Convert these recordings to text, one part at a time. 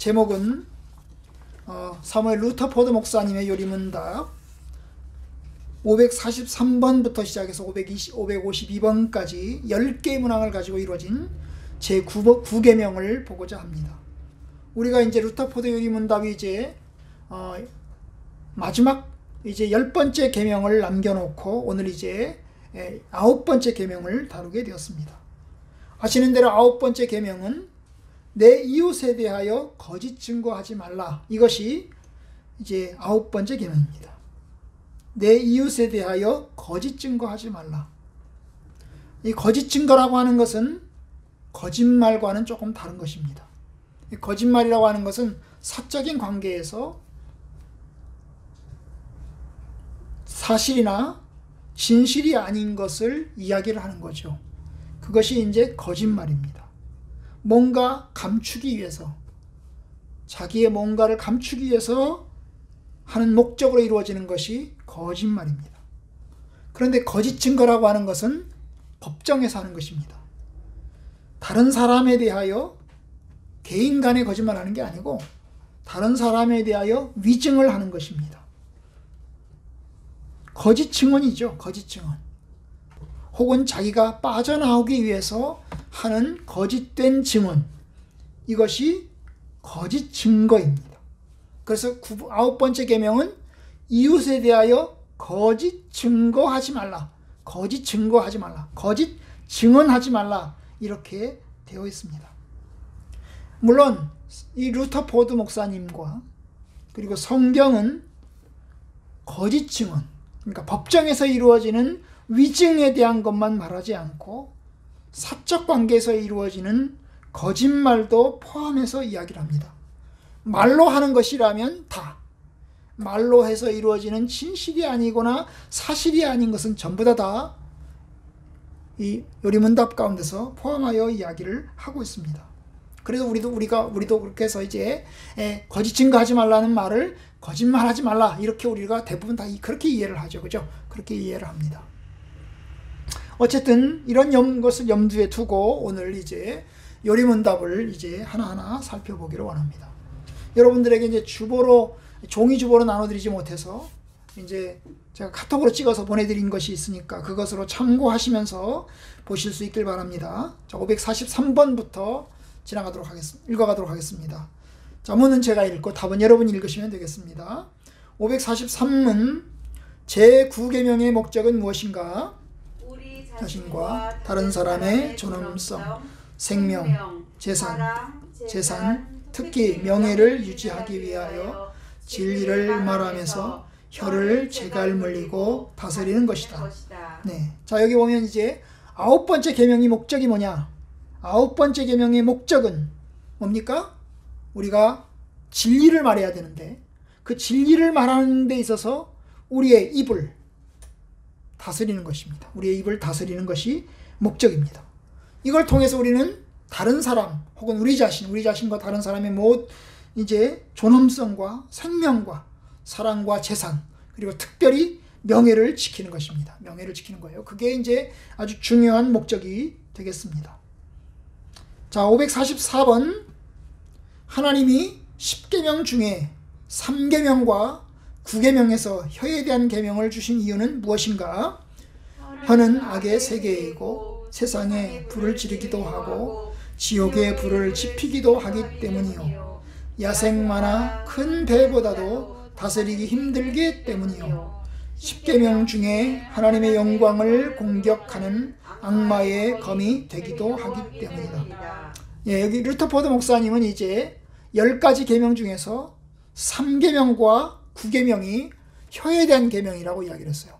제목은 사무엘 루터포드 목사님의 요리문답 543번부터 시작해서 552번까지 10개의 문항을 가지고 이루어진 제9계명을 보고자 합니다. 우리가 이제 루터포드 요리문답이 이제 마지막 이제 10번째 계명을 남겨놓고 오늘 이제 9번째 계명을 다루게 되었습니다. 아시는 대로 9번째 계명은 내 이웃에 대하여 거짓 증거하지 말라. 이것이 이제 9번째 계명입니다. 내 이웃에 대하여 거짓 증거하지 말라. 이 거짓 증거라고 하는 것은 거짓말과는 조금 다른 것입니다. 이 거짓말이라고 하는 것은 사적인 관계에서 사실이나 진실이 아닌 것을 이야기를 하는 거죠. 그것이 이제 거짓말입니다. 뭔가 감추기 위해서, 자기의 뭔가를 감추기 위해서 하는 목적으로 이루어지는 것이 거짓말입니다. 그런데 거짓 증거라고 하는 것은 법정에서 하는 것입니다. 다른 사람에 대하여 개인 간에 거짓말하는 게 아니고 다른 사람에 대하여 위증을 하는 것입니다. 거짓 증언이죠. 거짓 증언. 혹은 자기가 빠져나오기 위해서 하는 거짓된 증언, 이것이 거짓 증거입니다. 그래서 9번째 계명은 이웃에 대하여 거짓 증거하지 말라, 거짓 증거하지 말라, 거짓 증언하지 말라, 이렇게 되어 있습니다. 물론 이 루터포드 목사님과 그리고 성경은 거짓 증언, 그러니까 법정에서 이루어지는 위증에 대한 것만 말하지 않고 사적 관계에서 이루어지는 거짓말도 포함해서 이야기를 합니다. 말로 하는 것이라면 다, 말로 해서 이루어지는 진실이 아니거나 사실이 아닌 것은 전부 다 이 요리문답 가운데서 포함하여 이야기를 하고 있습니다. 그래서 우리도 그렇게 해서 이제 거짓 증거하지 말라는 말을 거짓말하지 말라, 이렇게 우리가 대부분 다 그렇게 이해를 하죠. 그죠? 그렇게 이해를 합니다. 어쨌든 이런 것을 염두에 두고 오늘 이제 요리문답을 이제 하나하나 살펴보기를 원합니다. 여러분들에게 이제 종이 주보로 나눠드리지 못해서 이제 제가 카톡으로 찍어서 보내드린 것이 있으니까 그것으로 참고하시면서 보실 수 있길 바랍니다. 자, 543번부터 읽어가도록 하겠습니다. 자, 문은 제가 읽고 답은 여러분이 읽으시면 되겠습니다. 543문 제9계명의 목적은 무엇인가? 자신과 다른 사람의 존엄성, 생명, 재산, 특히 명예를 유지하기 위하여 진리를 말하면서 혀를 제갈 물리고 다스리는 것이다. 네. 자, 여기 보면 이제 9번째 계명의 목적이 뭐냐? 9번째 계명의 목적은 뭡니까? 우리가 진리를 말해야 되는데 그 진리를 말하는 데 있어서 우리의 입을 다스리는 것입니다. 우리의 입을 다스리는 것이 목적입니다. 이걸 통해서 우리는 다른 사람 혹은 우리 자신과 다른 사람의 이제 존엄성과 생명과 사랑과 재산, 그리고 특별히 명예를 지키는 것입니다. 명예를 지키는 거예요. 그게 이제 아주 중요한 목적이 되겠습니다. 자, 544번 하나님이 10계명 중에 3계명과 9계명에서 혀에 대한 계명을 주신 이유는 무엇인가? 혀는 악의 세계이고 세상에 불을 지르기도 하고 지옥의 불을 지피기도 하기 때문이요, 야생마나 큰 배보다도 다스리기 힘들기 때문이요, 10계명 중에 하나님의 영광을 공격하는 악마의 검이 되기도 하기 때문이다. 예, 여기 루터포드 목사님은 이제 10가지 계명 중에서 3계명과 9계명이 혀에 대한 계명이라고 이야기를 했어요.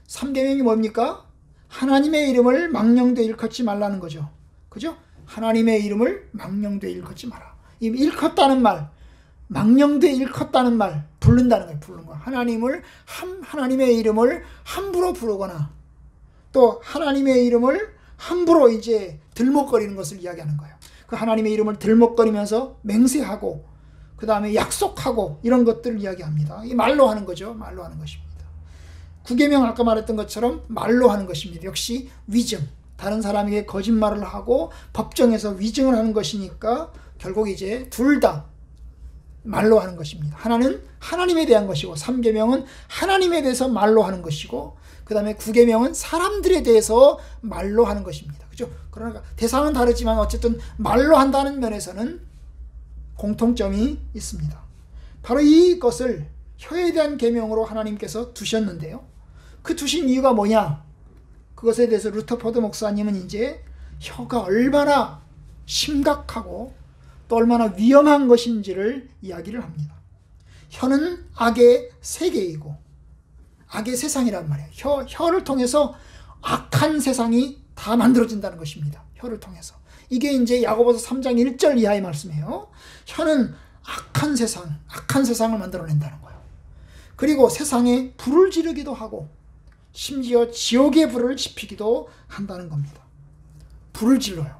3계명이 뭡니까? 하나님의 이름을 망령되이 일컫지 말라는 거죠. 그죠? 하나님의 이름을 망령되이 일컫지 마라. 이 일컫다는 말, 망령되이 일컫다는 말, 부른다는 거예요. 부르는 거. 하나님의 이름을 함부로 부르거나 또 하나님의 이름을 함부로 이제 들먹거리는 것을 이야기하는 거예요. 그 하나님의 이름을 들먹거리면서 맹세하고 그 다음에 약속하고 이런 것들을 이야기합니다. 이 말로 하는 거죠. 말로 하는 것입니다. 9계명 아까 말했던 것처럼 말로 하는 것입니다. 역시 위증, 다른 사람에게 거짓말을 하고 법정에서 위증을 하는 것이니까 결국 이제 둘 다 말로 하는 것입니다. 하나는 하나님에 대한 것이고 3계명은 하나님에 대해서 말로 하는 것이고 그 다음에 9계명은 사람들에 대해서 말로 하는 것입니다. 그죠? 그러니까 대상은 다르지만 어쨌든 말로 한다는 면에서는 공통점이 있습니다. 바로 이것을 혀에 대한 계명으로 하나님께서 두셨는데요. 그 두신 이유가 뭐냐? 그것에 대해서 루터포드 목사님은 이제 혀가 얼마나 심각하고 또 얼마나 위험한 것인지를 이야기를 합니다. 혀는 악의 세계이고 악의 세상이란 말이에요. 혀를 통해서 악한 세상이 다 만들어진다는 것입니다. 혀를 통해서. 이게 이제 야고보서 3장 1절 이하의 말씀이에요. 혀는 악한 세상을 만들어낸다는 거예요. 그리고 세상에 불을 지르기도 하고 심지어 지옥의 불을 지피기도 한다는 겁니다. 불을 질러요.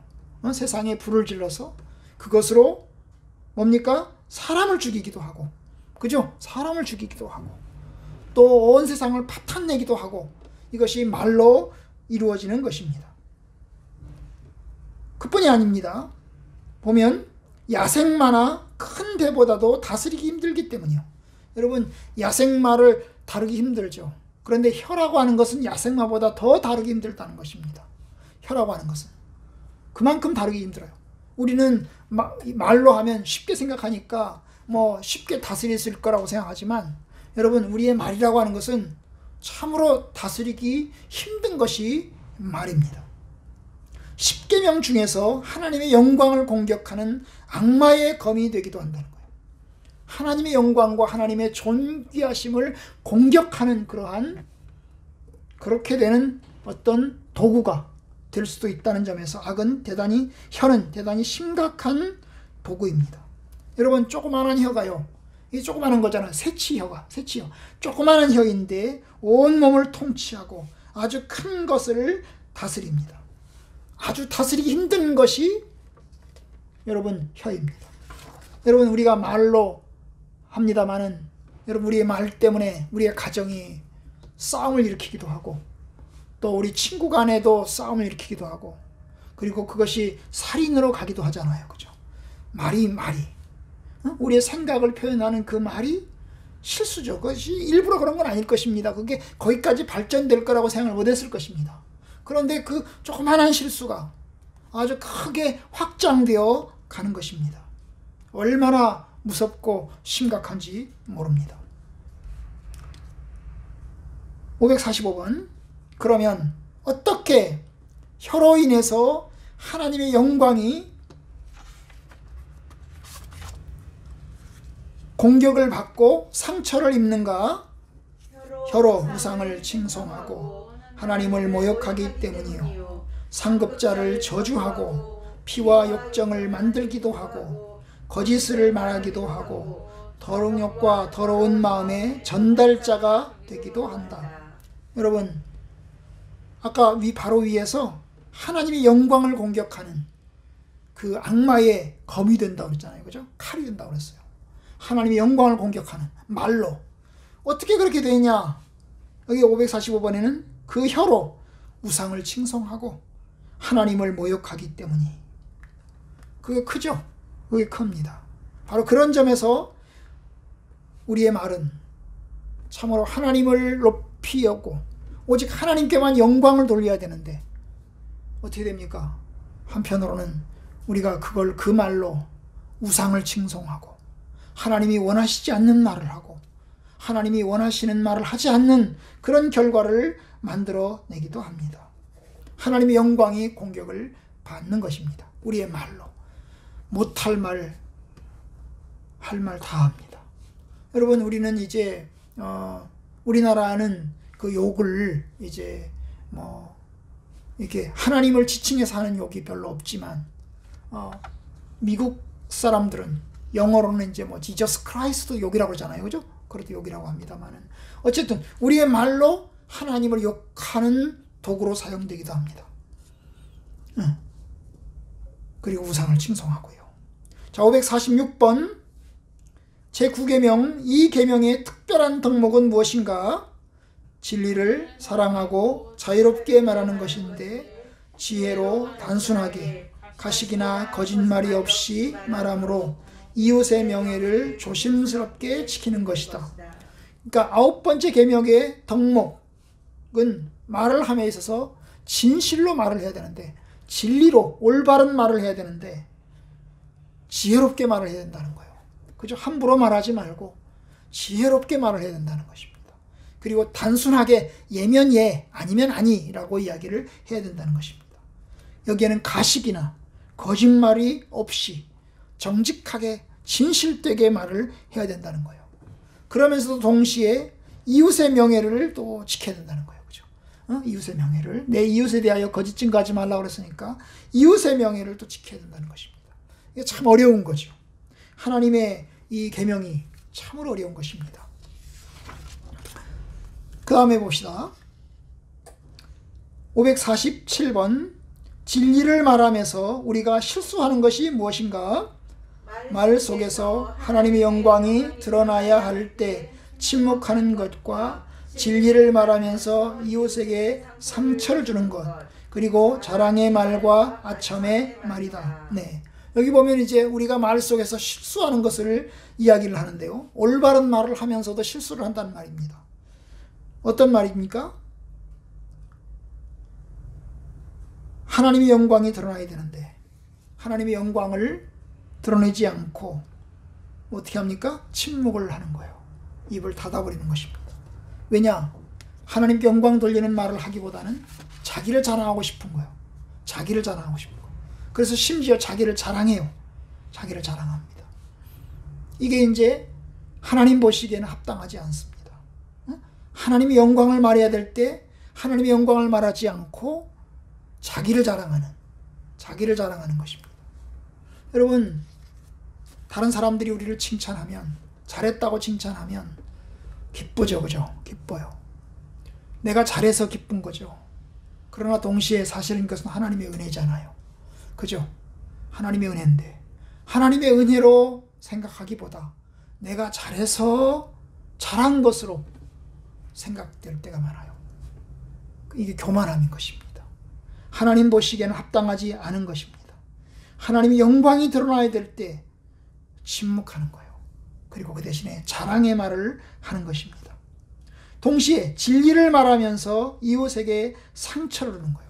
세상에 불을 질러서 그것으로 뭡니까? 사람을 죽이기도 하고, 그죠? 사람을 죽이기도 하고, 또 온 세상을 파탄내기도 하고, 이것이 말로 이루어지는 것입니다. 그뿐이 아닙니다. 보면 야생마나 큰 배보다도 다스리기 힘들기 때문이요. 여러분, 야생마를 다루기 힘들죠. 그런데 혀라고 하는 것은 야생마보다 더 다루기 힘들다는 것입니다. 혀라고 하는 것은 그만큼 다루기 힘들어요. 우리는 말로 하면 쉽게 생각하니까 뭐 쉽게 다스릴 수 있을 거라고 생각하지만 여러분, 우리의 말이라고 하는 것은 참으로 다스리기 힘든 것이 말입니다. 10계명 중에서 하나님의 영광을 공격하는 악마의 검이 되기도 한다는 거예요. 하나님의 영광과 하나님의 존귀하심을 공격하는 그렇게 되는 어떤 도구가 될 수도 있다는 점에서 혀는 대단히 심각한 도구입니다. 여러분, 조그마한 혀가요. 이 조그마한 거잖아요. 새치혀. 조그마한 혀인데 온몸을 통치하고 아주 큰 것을 다스립니다. 아주 다스리기 힘든 것이 여러분 혀입니다. 여러분, 우리가 말로 합니다마는 여러분, 우리의 말 때문에 우리의 가정이 싸움을 일으키기도 하고 또 우리 친구 간에도 싸움을 일으키기도 하고 그리고 그것이 살인으로 가기도 하잖아요. 그죠? 말이 우리의 생각을 표현하는 그 말이 실수죠. 그것이 일부러 그런 건 아닐 것입니다. 그게 거기까지 발전될 거라고 생각을 못했을 것입니다. 그런데 그 조그만한 실수가 아주 크게 확장되어 가는 것입니다. 얼마나 무섭고 심각한지 모릅니다. 545번. 그러면 어떻게 혀로 인해서 하나님의 영광이 공격을 받고 상처를 입는가? 혀로 우상을 칭송하고 하나님을 모욕하기 때문이요. 상급자를 저주하고 피와 욕정을 만들기도 하고 거짓을 말하기도 하고 더러움과 더러운 마음의 전달자가 되기도 한다. 여러분, 아까 바로 위에서 하나님의 영광을 공격하는 그 악마의 검이 된다고 그랬잖아요. 그죠? 칼이 된다고 그랬어요. 하나님의 영광을 공격하는 말로. 어떻게 그렇게 되냐? 여기 545번에는 그 혀로 우상을 칭송하고 하나님을 모욕하기 때문이. 그게 크죠? 그게 큽니다. 바로 그런 점에서 우리의 말은 참으로 하나님을 높이 여고 오직 하나님께만 영광을 돌려야 되는데 어떻게 됩니까? 한편으로는 우리가 그 말로 우상을 칭송하고 하나님이 원하시지 않는 말을 하고 하나님이 원하시는 말을 하지 않는 그런 결과를 만들어내기도 합니다. 하나님의 영광이 공격을 받는 것입니다. 우리의 말로. 못할 말, 할 말 다 합니다. 여러분, 우리는 이제 우리나라는 그 욕을 이제 이렇게 하나님을 지칭해서 하는 욕이 별로 없지만 미국 사람들은 영어로는 이제 지저스 크라이스트 욕이라고 그러잖아요. 그죠? 그것도 욕이라고 합니다만은 어쨌든 우리의 말로 하나님을 욕하는 도구로 사용되기도 합니다. 그리고 우상을 칭송하고요. 자, 546번. 제9계명, 이 계명의 특별한 덕목은 무엇인가? 진리를 사랑하고 자유롭게 말하는 것인데 지혜로 단순하게 가식이나 거짓말이 없이 말하므로 이웃의 명예를 조심스럽게 지키는 것이다. 그러니까 9번째 계명의 덕목은 말을 함에 있어서 진실로 말을 해야 되는데, 진리로 올바른 말을 해야 되는데 지혜롭게 말을 해야 된다는 거예요. 그죠? 함부로 말하지 말고 지혜롭게 말을 해야 된다는 것입니다. 그리고 단순하게 예면 예, 아니면 아니라고 이야기를 해야 된다는 것입니다. 여기에는 가식이나 거짓말이 없이 정직하게 진실되게 말을 해야 된다는 거예요. 그러면서도 동시에 이웃의 명예를 또 지켜야 된다는 거예요. 그죠? 이웃의 명예를, 내 이웃에 대하여 거짓 증거하지 말라고 그랬으니까 이웃의 명예를 또 지켜야 된다는 것입니다. 이게 참 어려운 거죠. 하나님의 이 계명이 참으로 어려운 것입니다. 그 다음에 봅시다. 547번. 진리를 말하면서 우리가 실수하는 것이 무엇인가? 말 속에서 하나님의 영광이 드러나야 할 때 침묵하는 것과 진리를 말하면서 이웃에게 상처를 주는 것, 그리고 자랑의 말과 아첨의 말이다. 네. 여기 보면 이제 우리가 말 속에서 실수하는 것을 이야기를 하는데요. 올바른 말을 하면서도 실수를 한다는 말입니다. 어떤 말입니까? 하나님의 영광이 드러나야 되는데 하나님의 영광을 드러내지 않고 어떻게 합니까? 침묵을 하는 거예요. 입을 닫아버리는 것입니다. 왜냐? 하나님께 영광 돌리는 말을 하기보다는 자기를 자랑하고 싶은 거예요. 자기를 자랑하고 싶은 거예요. 그래서 심지어 자기를 자랑해요. 자기를 자랑합니다. 이게 이제 하나님 보시기에는 합당하지 않습니다. 하나님의 영광을 말해야 될 때 하나님의 영광을 말하지 않고 자기를 자랑하는 것입니다. 여러분, 다른 사람들이 우리를 칭찬하면, 잘했다고 칭찬하면 기쁘죠, 그죠? 기뻐요. 내가 잘해서 기쁜 거죠. 그러나 동시에 사실은 그것은 하나님의 은혜잖아요. 그죠? 하나님의 은혜인데 하나님의 은혜로 생각하기보다 내가 잘해서 잘한 것으로 생각될 때가 많아요. 이게 교만함인 것입니다. 하나님 보시기에는 합당하지 않은 것입니다. 하나님의 영광이 드러나야 될 때 침묵하는 거예요. 그리고 그 대신에 자랑의 말을 하는 것입니다. 동시에 진리를 말하면서 이웃에게 상처를 주는 거예요.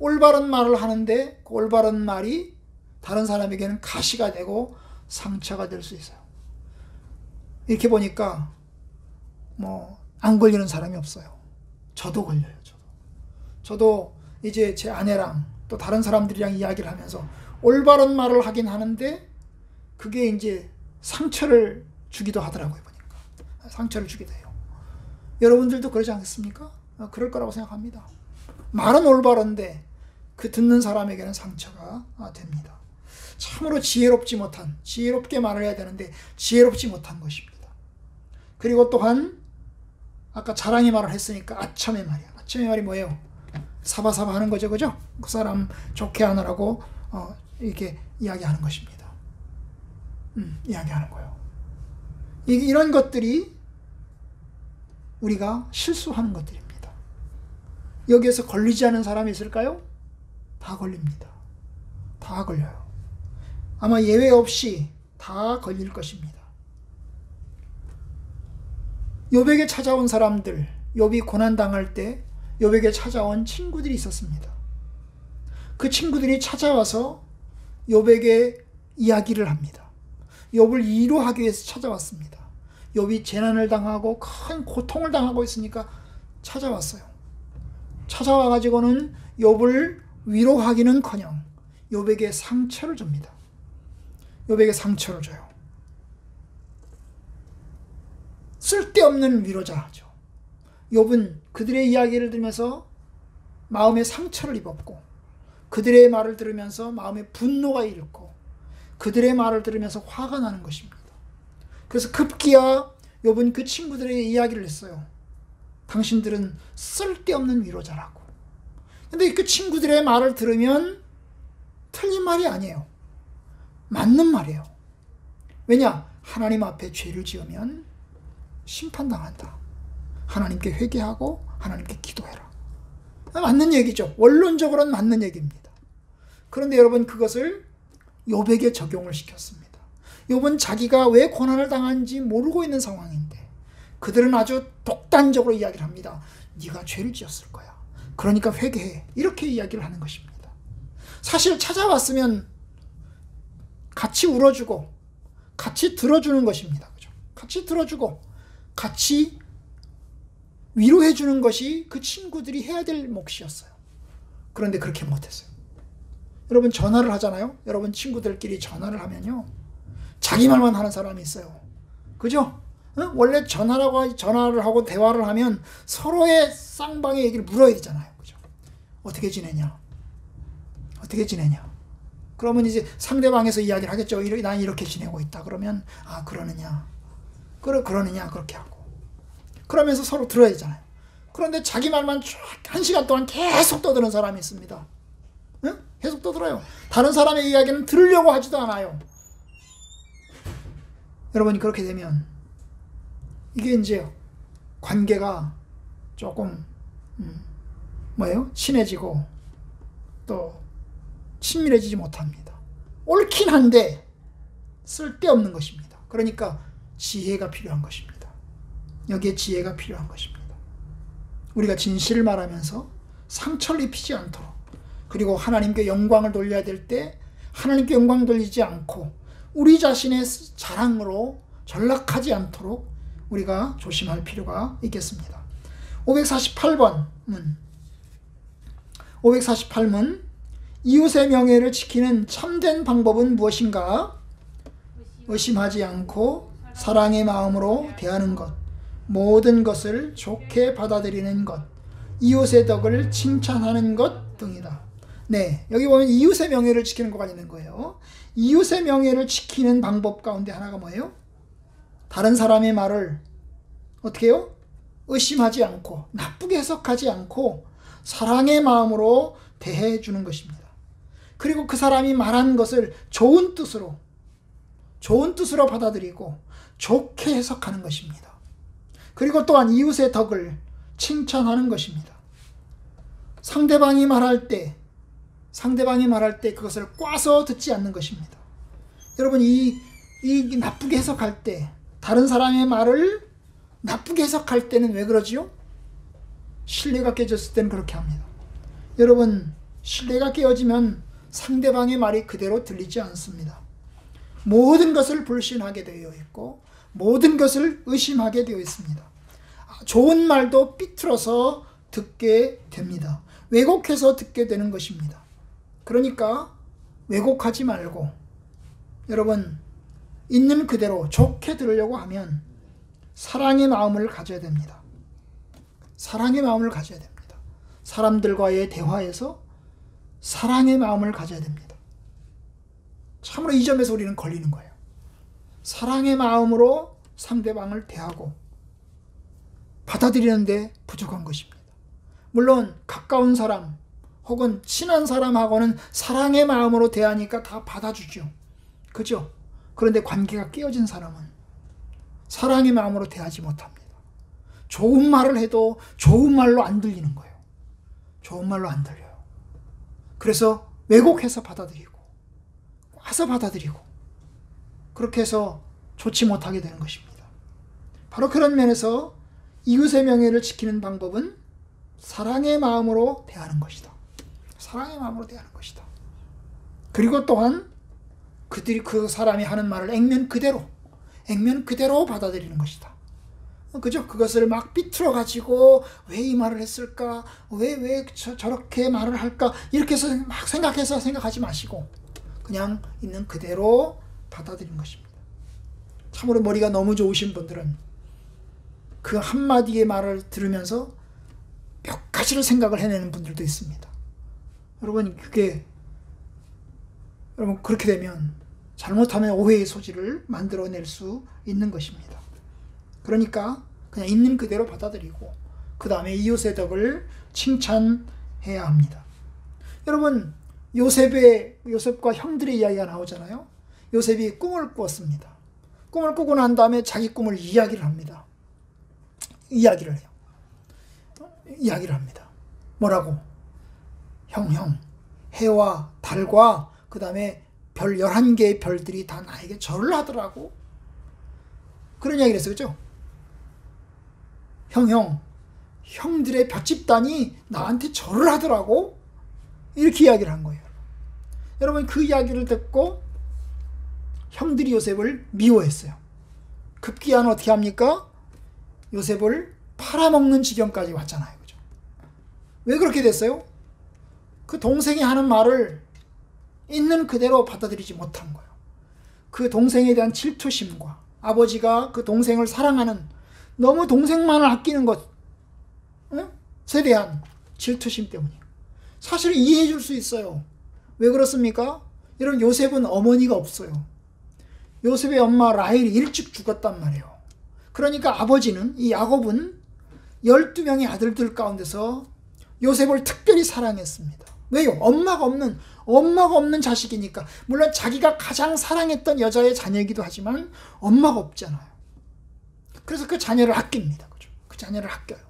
올바른 말을 하는데 그 올바른 말이 다른 사람에게는 가시가 되고 상처가 될 수 있어요. 이렇게 보니까 안 걸리는 사람이 없어요. 저도 걸려요. 저도 이제 제 아내랑 또 다른 사람들이랑 이야기를 하면서 올바른 말을 하긴 하는데 그게 이제 상처를 주기도 하더라고요. 보니까 상처를 주기도 해요. 여러분들도 그러지 않겠습니까? 그럴 거라고 생각합니다. 말은 올바른데 그 듣는 사람에게는 상처가 됩니다. 참으로 지혜롭게 말을 해야 되는데 지혜롭지 못한 것입니다. 그리고 또한 아까 자랑의 말을 했으니까 아첨의 말이야. 아첨의 말이 뭐예요? 사바사바 하는 거죠, 그죠? 그 사람 좋게 하느라고 이렇게 이야기하는 것입니다. 이야기하는 거예요. 이런 것들이 우리가 실수하는 것들입니다. 여기에서 걸리지 않은 사람이 있을까요? 다 걸립니다. 다 걸려요. 아마 예외 없이 다 걸릴 것입니다. 욥에게 찾아온 사람들, 욥이 고난당할 때 욥에게 찾아온 친구들이 있었습니다. 그 친구들이 찾아와서 욥에게 이야기를 합니다. 욥을 위로하기 위해서 찾아왔습니다. 욥이 재난을 당하고 큰 고통을 당하고 있으니까 찾아왔어요. 찾아와가지고는 욥을 위로하기는커녕 욥에게 상처를 줍니다. 욥에게 상처를 줘요. 쓸데없는 위로자죠. 욥은 그들의 이야기를 들으면서 마음에 상처를 입었고 그들의 말을 들으면서 마음에 분노가 일고 그들의 말을 들으면서 화가 나는 것입니다. 그래서 급기야 욥은 그 친구들에게 이야기를 했어요. 당신들은 쓸데없는 위로자라고. 근데 그 친구들의 말을 들으면 틀린 말이 아니에요. 맞는 말이에요. 왜냐? 하나님 앞에 죄를 지으면 심판당한다. 하나님께 회개하고 하나님께 기도해라. 맞는 얘기죠. 원론적으로는 맞는 얘기입니다. 그런데 여러분 그것을 욥에게 적용을 시켰습니다. 욥은 자기가 왜 고난을 당하는지 모르고 있는 상황인데 그들은 아주 독단적으로 이야기를 합니다. 네가 죄를 지었을 거야. 그러니까 회개해. 이렇게 이야기를 하는 것입니다. 사실 찾아왔으면 같이 울어주고 같이 들어주는 것입니다. 그죠? 같이 들어주고 같이 위로해 주는 것이 그 친구들이 해야 될 몫이었어요. 그런데 그렇게 못했어요. 여러분 전화를 하잖아요. 여러분 친구들끼리 전화를 하면요. 자기 말만 하는 사람이 있어요. 그죠? 원래 전화를 하고 대화를 하면 서로의 쌍방의 얘기를 물어야 되잖아요. 그죠? 어떻게 지내냐? 어떻게 지내냐? 그러면 이제 상대방에서 이야기를 하겠죠. 난 이렇게 지내고 있다. 그러면 아 그러느냐? 그러느냐? 그렇게 하고. 그러면서 서로 들어야 되잖아요. 그런데 자기 말만 쫙 1시간 동안 계속 떠드는 사람이 있습니다. 응? 계속 떠들어요. 다른 사람의 이야기는 들으려고 하지도 않아요. 여러분이 그렇게 되면 이게 이제 관계가 조금 친해지고 또 친밀해지지 못합니다. 옳긴 한데 쓸데없는 것입니다. 그러니까 지혜가 필요한 것입니다. 여기에 지혜가 필요한 것입니다. 우리가 진실을 말하면서 상처를 입히지 않도록, 그리고 하나님께 영광을 돌려야 될 때 하나님께 영광 돌리지 않고 우리 자신의 자랑으로 전락하지 않도록 우리가 조심할 필요가 있겠습니다. 548문 이웃의 명예를 지키는 참된 방법은 무엇인가? 의심하지 않고 사랑의 마음으로 대하는 것, 모든 것을 좋게 받아들이는 것, 이웃의 덕을 칭찬하는 것 등이다. 네, 여기 보면 이웃의 명예를 지키는 것가 있는 거예요. 이웃의 명예를 지키는 방법 가운데 하나가 뭐예요? 다른 사람의 말을 어떻게 해요? 의심하지 않고 나쁘게 해석하지 않고 사랑의 마음으로 대해 주는 것입니다. 그리고 그 사람이 말한 것을 좋은 뜻으로 받아들이고 좋게 해석하는 것입니다. 그리고 또한 이웃의 덕을 칭찬하는 것입니다. 상대방이 말할 때 그것을 꽈서 듣지 않는 것입니다. 여러분 이 나쁘게 해석할 때, 다른 사람의 말을 나쁘게 해석할 때는 왜 그러지요? 신뢰가 깨졌을 때는 그렇게 합니다. 여러분 신뢰가 깨어지면 상대방의 말이 그대로 들리지 않습니다. 모든 것을 불신하게 되어 있고 모든 것을 의심하게 되어 있습니다. 좋은 말도 삐뚤어서 듣게 됩니다. 왜곡해서 듣게 되는 것입니다. 그러니까 왜곡하지 말고 여러분 있는 그대로 좋게 들으려고 하면 사랑의 마음을 가져야 됩니다. 사랑의 마음을 가져야 됩니다. 사람들과의 대화에서 사랑의 마음을 가져야 됩니다. 참으로 이 점에서 우리는 걸리는 거예요. 사랑의 마음으로 상대방을 대하고 받아들이는데 부족한 것입니다. 물론 가까운 사람 혹은 친한 사람하고는 사랑의 마음으로 대하니까 다 받아주죠. 그죠? 그런데 관계가 깨어진 사람은 사랑의 마음으로 대하지 못합니다. 좋은 말을 해도 좋은 말로 안 들리는 거예요. 좋은 말로 안 들려요. 그래서 왜곡해서 받아들이고 와서 받아들이고 그렇게 해서 좋지 못하게 되는 것입니다. 바로 그런 면에서 이웃의 명예를 지키는 방법은 사랑의 마음으로 대하는 것이다. 사랑의 마음으로 대하는 것이다. 그리고 또한 그 사람이 하는 말을 액면 그대로 받아들이는 것이다. 그죠? 그것을 막 삐뚤어 가지고 왜 이 말을 했을까? 왜 저렇게 말을 할까? 이렇게 해서 막 생각하지 마시고 그냥 있는 그대로 받아들이는 것입니다. 참으로 머리가 너무 좋으신 분들은 그 한마디의 말을 들으면서 몇 가지를 생각을 해내는 분들도 있습니다. 여러분 그렇게 되면 잘못하면 오해의 소지를 만들어낼 수 있는 것입니다. 그러니까 그냥 있는 그대로 받아들이고 그 다음에 이웃의 덕을 칭찬해야 합니다. 여러분 요셉과 형들의 이야기가 나오잖아요. 요셉이 꿈을 꾸었습니다. 꿈을 꾸고 난 다음에 자기 꿈을 이야기를 합니다. 이야기를 해요. 이야기를 합니다. 뭐라고? 형, 해와 달과 그 다음에 별 11개의 별들이 다 나에게 절을 하더라고. 그런 이야기를 했어요. 그죠? 형들의 별 집단이 나한테 절을 하더라고. 이렇게 이야기를 한 거예요. 여러분, 그 이야기를 듣고 형들이 요셉을 미워했어요. 급기야는 어떻게 합니까? 요셉을 팔아먹는 지경까지 왔잖아요. 그죠? 왜 그렇게 됐어요? 그 동생이 하는 말을 있는 그대로 받아들이지 못한 거예요. 그 동생에 대한 질투심과 아버지가 그 동생을 사랑하는, 너무 동생만을 아끼는 것에 대한 질투심 때문이에요. 사실 이해해 줄 수 있어요. 왜 그렇습니까? 여러분, 요셉은 어머니가 없어요. 요셉의 엄마 라헬이 일찍 죽었단 말이에요. 그러니까 아버지는, 이 야곱은 12명의 아들들 가운데서 요셉을 특별히 사랑했습니다. 왜요? 엄마가 없는 자식이니까. 물론 자기가 가장 사랑했던 여자의 자녀이기도 하지만 엄마가 없잖아요. 그래서 그 자녀를 아낍니다. 그죠? 그 자녀를 아껴요.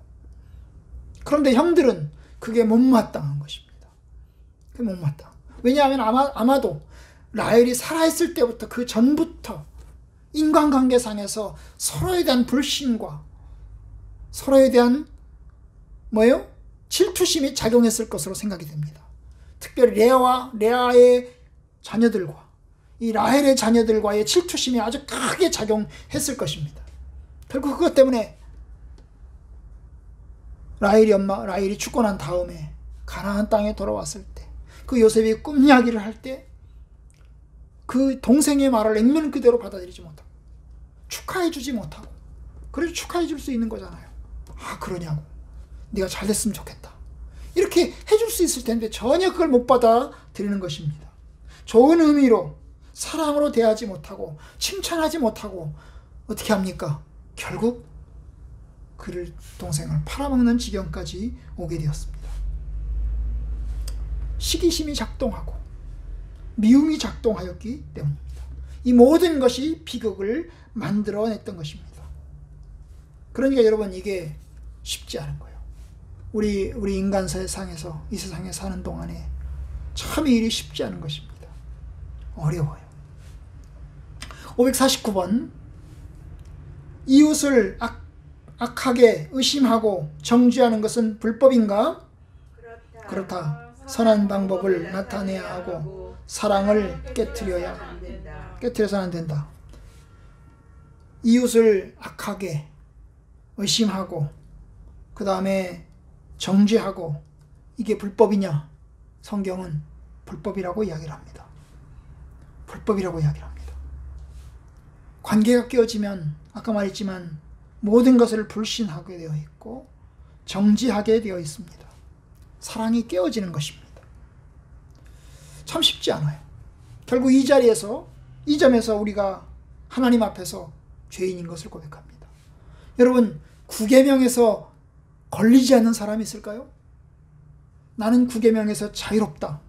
그런데 형들은 그게 못마땅한 것입니다. 그게 못마땅. 왜냐하면 아마도 라헬이 살아있을 때부터, 그 전부터 인간관계상에서 서로에 대한 불신과 서로에 대한 질투심이 작용했을 것으로 생각이 됩니다. 특별히 레아의 자녀들과 이 라헬의 자녀들과의 질투심이 아주 크게 작용했을 것입니다. 결국 그것 때문에 라헬이 죽고 난 다음에 가나안 땅에 돌아왔을 때, 그 요셉이 꿈 이야기를 할 때 그 동생의 말을 액면 그대로 받아들이지 못하고 축하해 주지 못하고, 그래도 축하해 줄 수 있는 거잖아요. 아, 그러냐고. 네가 잘 됐으면 좋겠다. 이렇게 해줄 수 있을 텐데 전혀 그걸 못 받아들이는 것입니다. 좋은 의미로, 사랑으로 대하지 못하고 칭찬하지 못하고 어떻게 합니까? 결국 동생을 팔아먹는 지경까지 오게 되었습니다. 시기심이 작동하고 미움이 작동하였기 때문입니다. 이 모든 것이 비극을 만들어냈던 것입니다. 그러니까 여러분, 이게 쉽지 않은 거예요. 우리 인간 세상에서, 이 세상에 사는 동안에 참 이 일이 쉽지 않은 것입니다. 어려워요. 549번. 이웃을 악하게 의심하고 정죄하는 것은 불법인가? 그렇다. 선한 방법을 나타내야 하고 사랑을 깨트려서는 안 된다. 이웃을 악하게 의심하고 그 다음에 정죄하고, 이게 불법이냐? 성경은 불법이라고 이야기를 합니다. 불법이라고 이야기를 합니다. 관계가 깨어지면 아까 말했지만 모든 것을 불신하게 되어 있고 정지하게 되어 있습니다. 사랑이 깨어지는 것입니다. 참 쉽지 않아요. 결국 이 점에서 우리가 하나님 앞에서 죄인인 것을 고백합니다. 여러분, 9계명에서 걸리지 않는 사람이 있을까요? 나는 9계명에서 자유롭다.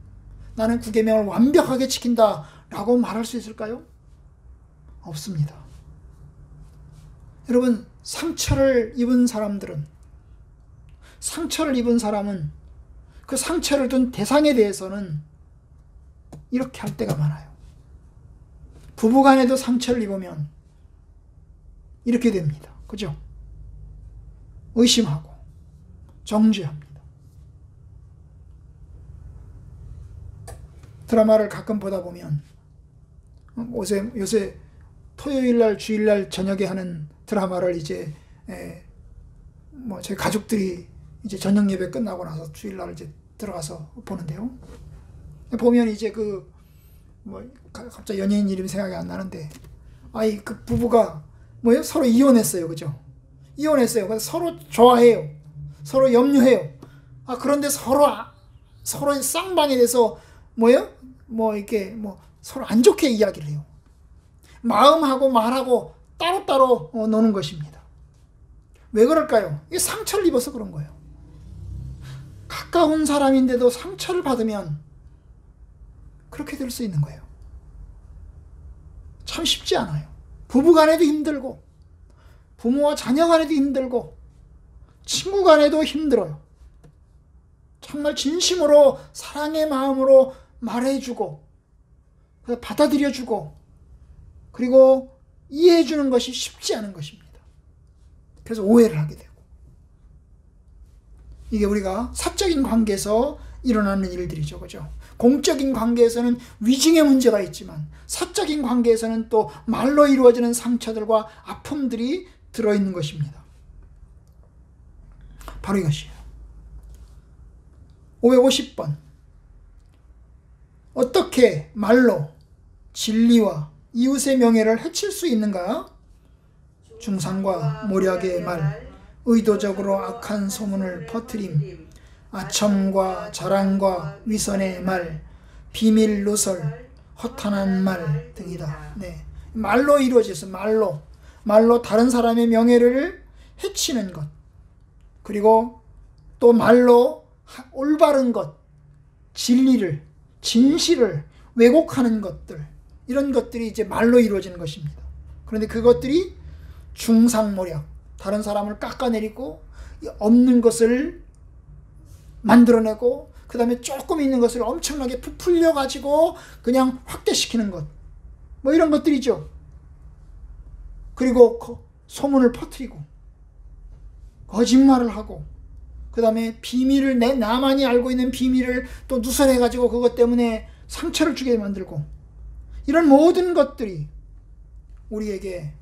나는 9계명을 완벽하게 지킨다 라고 말할 수 있을까요? 없습니다. 여러분, 상처를 입은 사람은 그 상처를 둔 대상에 대해서는 이렇게 할 때가 많아요. 부부간에도 상처를 입으면 이렇게 됩니다. 그죠? 의심하고 정죄합니다. 드라마를 가끔 보다 보면 요새 토요일날 주일날 저녁에 하는 드라마를 이제 저희 가족들이 이제 저녁 예배 끝나고 나서 주일날 이제 들어가서 보는데요. 보면 이제 갑자기 연예인 이름이 생각이 안 나는데, 그 부부가 서로 이혼했어요. 그죠? 이혼했어요. 그래서 서로 좋아해요. 서로 염려해요. 그런데 서로 쌍방에 대해서 서로 안 좋게 이야기를 해요. 마음하고 말하고 따로따로 노는 것입니다. 왜 그럴까요? 이게 상처를 입어서 그런 거예요. 가까운 사람인데도 상처를 받으면 그렇게 될 수 있는 거예요. 참 쉽지 않아요. 부부 간에도 힘들고, 부모와 자녀 간에도 힘들고, 친구 간에도 힘들어요. 정말 진심으로 사랑의 마음으로 말해주고, 받아들여주고 그리고 이해해주는 것이 쉽지 않은 것입니다. 그래서 오해를 하게 되고, 이게 우리가 사적인 관계에서 일어나는 일들이죠. 그죠? 공적인 관계에서는 위증의 문제가 있지만 사적인 관계에서는 또 말로 이루어지는 상처들과 아픔들이 들어있는 것입니다. 바로 이것이에요. 550번. 어떻게 말로 진리와 이웃의 명예를 해칠 수 있는가? 중상과 모략의 말, 의도적으로 악한 소문을 퍼뜨림, 아첨과 자랑과 위선의 말, 비밀 누설, 허탄한 말 등이다. 네. 말로 이루어져서 말로 다른 사람의 명예를 해치는 것, 그리고 또 말로 올바른 것, 진리를, 진실을 왜곡하는 것들, 이런 것들이 이제 말로 이루어지는 것입니다. 그런데 그것들이 중상모략, 다른 사람을 깎아내리고 없는 것을 만들어내고 그 다음에 조금 있는 것을 엄청나게 부풀려 가지고 그냥 확대시키는 것, 뭐 이런 것들이죠. 그리고 소문을 퍼뜨리고 거짓말을 하고 그 다음에 비밀을, 나만이 알고 있는 비밀을 또 누설해 가지고 그것 때문에 상처를 주게 만들고, 이런 모든 것들이 우리에게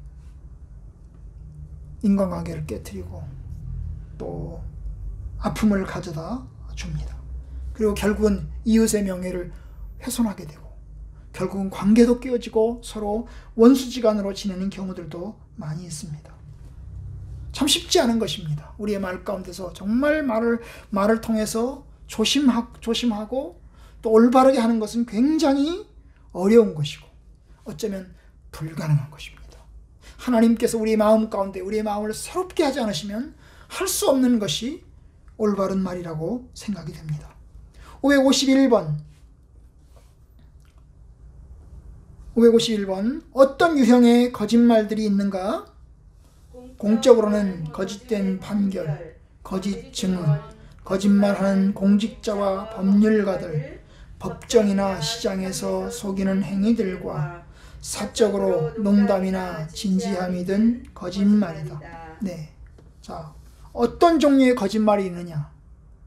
인간관계를 깨뜨리고 또 아픔을 가져다 줍니다. 그리고 결국은 이웃의 명예를 훼손하게 되고 결국은 관계도 깨어지고 서로 원수지간으로 지내는 경우들도 많이 있습니다. 참 쉽지 않은 것입니다. 우리의 말 가운데서 정말 말을 통해서 조심하고 또 올바르게 하는 것은 굉장히 어려운 것이고 어쩌면 불가능한 것입니다. 하나님께서 우리 마음 가운데 우리의 마음을 새롭게 하지 않으시면 할 수 없는 것이 올바른 말이라고 생각이 됩니다. 551번. 어떤 유형의 거짓말들이 있는가? 공적으로는 거짓된 판결, 거짓 증언, 거짓말하는 공직자와 법률가들, 법정이나 시장에서 속이는 행위들과 사적으로 농담이나 진지함이든 거짓말이다. 네. 자, 어떤 종류의 거짓말이 있느냐?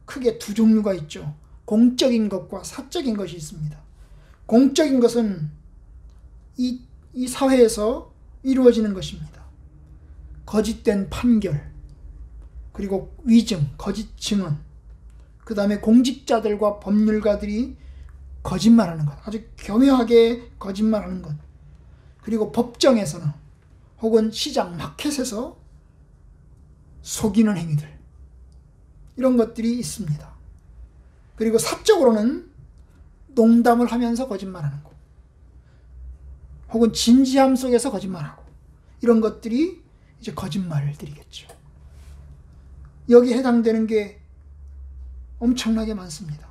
크게 두 종류가 있죠. 공적인 것과 사적인 것이 있습니다. 공적인 것은 이 사회에서 이루어지는 것입니다. 거짓된 판결, 그리고 위증, 거짓 증언, 그 다음에 공직자들과 법률가들이 거짓말하는 것, 아주 교묘하게 거짓말하는 것, 그리고 법정에서는 혹은 시장, 마켓에서 속이는 행위들, 이런 것들이 있습니다. 그리고 사적으로는 농담을 하면서 거짓말하는 것, 혹은 진지함 속에서 거짓말하고, 이런 것들이 이제 거짓말들이겠죠. 여기에 해당되는 게 엄청나게 많습니다.